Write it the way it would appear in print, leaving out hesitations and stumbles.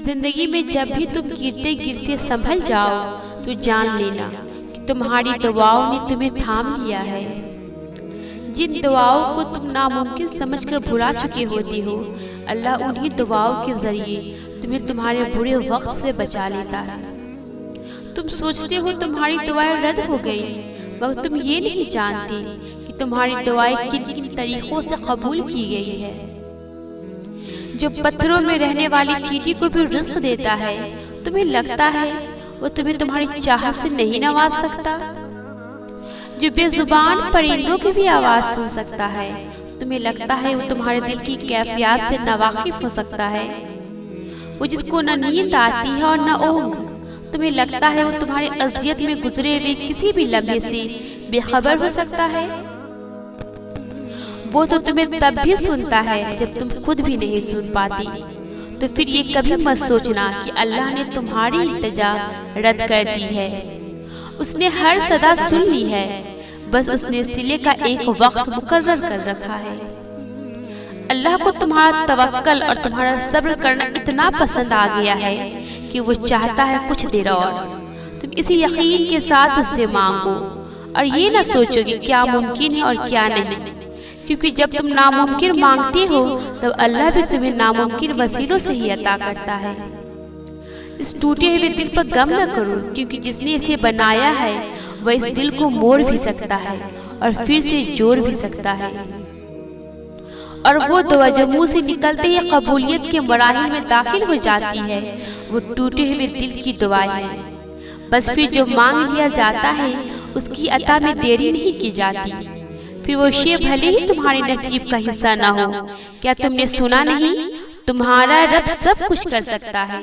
जिंदगी में जब भी तुम गिरते गिरते संभल जाओ तो जान लेना कि तुम्हारी दुआओं ने तुम्हें थाम लिया है। जिन दुआओं को तुम नामुमकिन समझकर भुला चुके होते हो, अल्लाह उन्हीं दुआओं के जरिए तुम्हें तुम्हारे बुरे वक्त से बचा लेता है। तुम सोचते हो तुम्हारी दुआएं रद्द हो गई, मगर तुम ये नहीं जानते कि तुम्हारी दुआएं किन किन तरीकों से कबूल की गई है। जो पत्थरों में रहने वाली चींटी को भी रिज़्क़ देता है, तुम्हें लगता है वो तुम्हें तुम्हारी चाहत से नहीं नवाज सकता। जो बेजुबान परिंदों की भी आवाज सुन सकता है, तुम्हें लगता है वो तुम्हारे दिल की कैफियत से नावाकिफ हो सकता है। वो जिसको न नींद आती है और न ऊंघ, तुम्हें लगता है वो तुम्हारी अज़ियत में गुजरे हुए किसी भी लम्हे से बेखबर हो सकता है। वो तो तुम्हें तब भी सुनता है जब तुम खुद भी नहीं सुन पाती। तो फिर ये कभी मत सोचना कि अल्लाह ने तुम्हारी इल्तिजा रद्द कर दी है। उसने हर सदा सुन ली है, बस उसने सिले का एक वक्त मुकर्रर कर रखा है। अल्लाह को तुम्हारा तवक्कल और तुम्हारा सब्र करना इतना पसंद आ गया है कि वो चाहता है कुछ देर और तुम इसी यकीन के साथ उससे मांगो और ये ना सोचो कि क्या मुमकिन है और क्या नहीं, क्योंकि जब तुम नामुमकिन मांगते हो तब अल्लाह भी तुम्हें नामुमकिन वसीलों से ही अता करता है। इस टूटे हुए दिल पर गम न करो, क्योंकि जिसने इसे बनाया है वह इस दिल को मोड़ भी सकता है और फिर से जोड़ भी सकता है। और वो दुआ जो मुंह से निकलते ही कबूलियत के मराहिल में दाखिल हो जाती है, वो टूटे हुए दिल की दुआ है। बस फिर जो मांग लिया जाता है उसकी अता में देरी नहीं की जाती। फिर वो शे भले ही तुम्हारे नसीब का हिस्सा ना हो। क्या तुमने सुना नहीं, तुम्हारा रब सब कुछ कर सकता है।